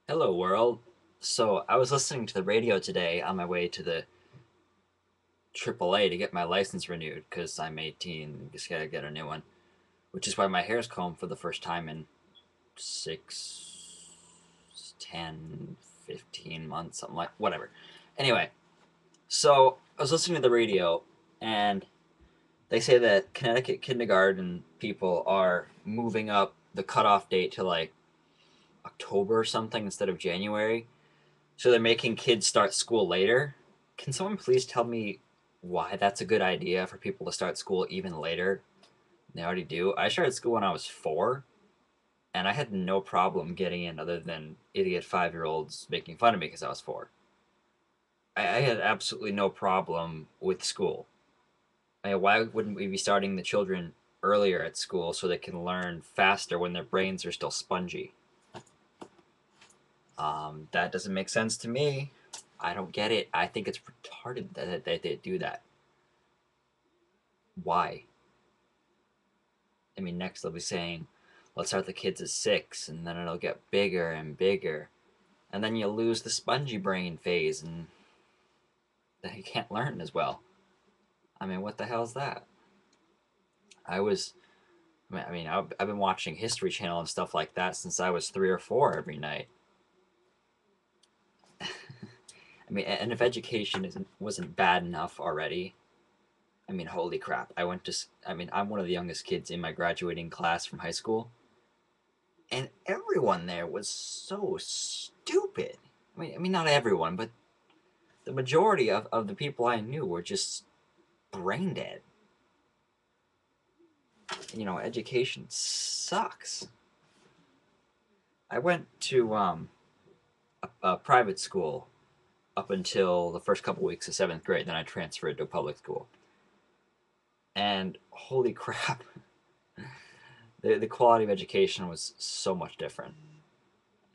Hello, world. So, I was listening to the radio today on my way to the AAA to get my license renewed because I'm 18, just gotta get a new one. Which is why my hair's combed for the first time in 6, 10, 15 months, something like whatever. Anyway, so I was listening to the radio and they say that Connecticut kindergarten people are moving up the cutoff date to like October or something instead of January. So they're making kids start school later. Can someone please tell me why that's a good idea for people to start school even later than they already do? I started school when I was 4, and I had no problem getting in other than idiot 5-year-olds making fun of me because I was 4. I had absolutely no problem with school. Why wouldn't we be starting the children earlier at school so they can learn faster when their brains are still spongy? That doesn't make sense to me. I don't get it. I think it's retarded that they do that. Why? I mean, next they'll be saying, let's start the kids at 6, and then it'll get bigger and bigger. And then you'll lose the spongy brain phase, and then you can't learn as well. I mean, what the hell is that? I was, I've been watching History Channel and stuff like that since I was 3 or 4 every night. I mean, and if education wasn't bad enough already, I mean, holy crap! I'm one of the youngest kids in my graduating class from high school, and everyone there was so stupid. I mean, not everyone, but the majority of the people I knew were just brain dead. Education sucks. I went to a private school up until the first couple weeks of 7th grade. Then I transferred to a public school, and holy crap, the quality of education was so much different.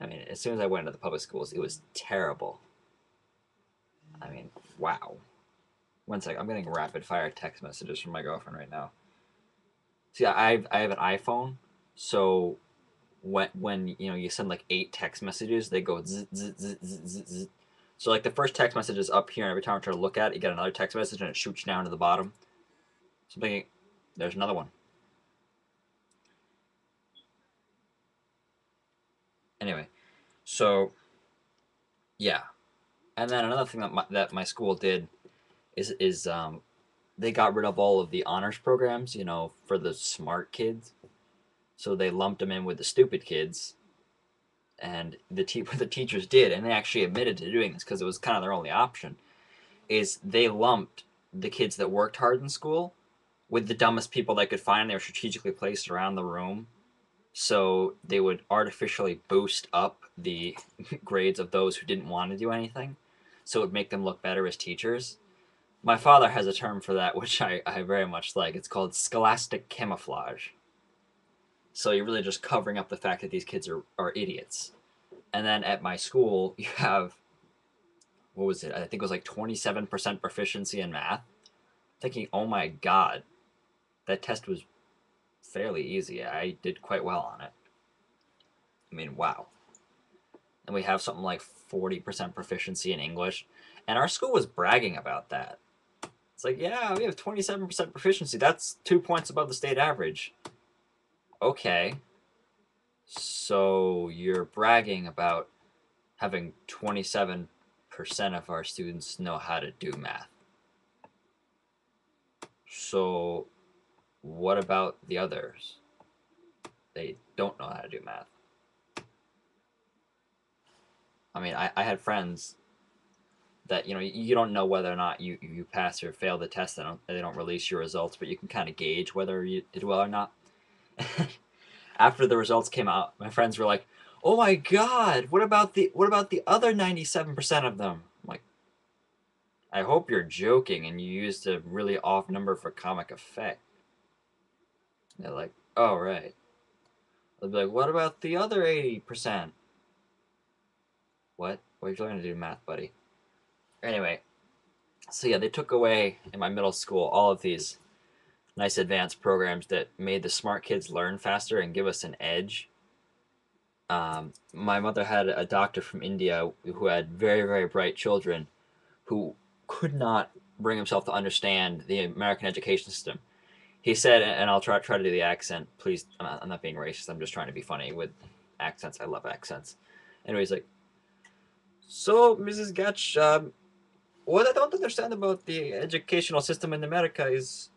I mean, as soon as I went into the public schools, it was terrible. I mean, wow. One sec, I'm getting rapid fire text messages from my girlfriend right now. See, I have an iPhone, so when you send like 8 text messages, they go zzz, zzz, zzz, zzz, zzz. So like the first text message is up here, and every time I try to look at it, you get another text message, and it shoots down to the bottom. So I'm thinking, there's another one. Anyway, so yeah, and then another thing that my school did is they got rid of all of the honors programs, for the smart kids. So they lumped them in with the stupid kids, and what the teachers did, and they actually admitted to doing this because it was kind of their only option, is they lumped the kids that worked hard in school with the dumbest people they could find. They were strategically placed around the room, so they would artificially boost up the grades of those who didn't want to do anything, so it would make them look better as teachers. My father has a term for that, which I very much like. It's called scholastic camouflage. So you're really just covering up the fact that these kids are idiots. And then at my school, you have, what was it? I think it was like 27% proficiency in math. Thinking, oh my god, that test was fairly easy. I did quite well on it. I mean, wow. And we have something like 40% proficiency in English. And our school was bragging about that. It's like, yeah, we have 27% proficiency. That's 2 points above the state average. Okay. So you're bragging about having 27% of our students know how to do math. So what about the others? They don't know how to do math. I mean, I had friends that you don't know whether or not you pass or fail the test. They don't release your results, but you can kind of gauge whether you did well or not. After the results came out, my friends were like, "Oh my god, what about the other 97% of them?" I'm like, "I hope you're joking and you used a really off number for comic effect." And they're like, "Oh right." They'll be like, "What about the other 80%?" What? What are you learning to do math, buddy? Anyway, so yeah, they took away in my middle school all of these nice advanced programs that made the smart kids learn faster and give us an edge. My mother had a doctor from India who had very, very bright children who could not bring himself to understand the American education system. He said, and I'll try to do the accent. Please, I'm not being racist. I'm just trying to be funny with accents. I love accents. Anyways, like, so Mrs. Gatch, what I don't understand about the educational system in America is,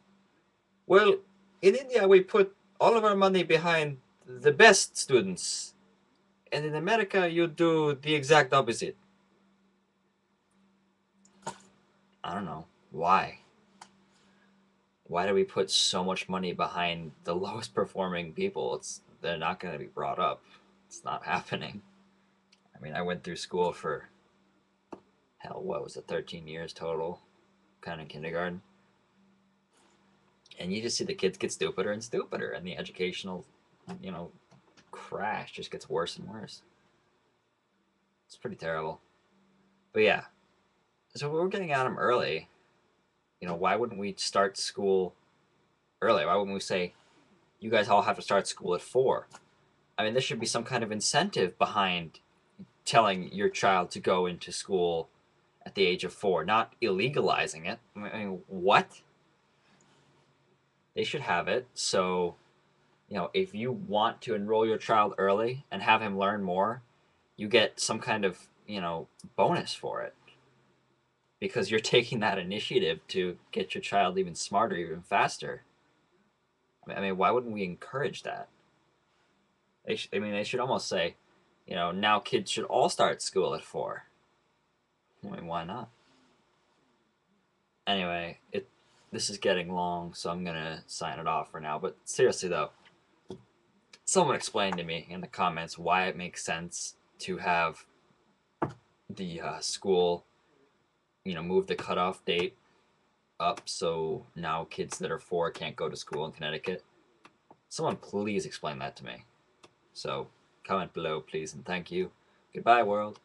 well, in India we put all of our money behind the best students, and in America you do the exact opposite. I don't know why. Why do we put so much money behind the lowest performing people? They're not going to be brought up. It's not happening. I mean, I went through school for hell. What was it? 13 years total, kind of kindergarten, and you just see the kids get stupider and stupider, and the educational, you know, crash just gets worse and worse. It's pretty terrible. But yeah, so we're getting at them early. Why wouldn't we start school early? Why wouldn't we say you guys all have to start school at 4? I mean, there should be some kind of incentive behind telling your child to go into school at the age of 4, not illegalizing it. I mean, what? They should have it. So, if you want to enroll your child early and have him learn more, you get some kind of, bonus for it because you're taking that initiative to get your child even smarter, even faster. I mean, why wouldn't we encourage that? They should almost say, now kids should all start school at 4. I mean, why not? Anyway, this is getting long, so I'm gonna sign it off for now. But seriously though, someone explain to me in the comments why it makes sense to have the school, move the cutoff date up so now kids that are 4 can't go to school in Connecticut. Someone please explain that to me. So comment below, please, and thank you. Goodbye, world.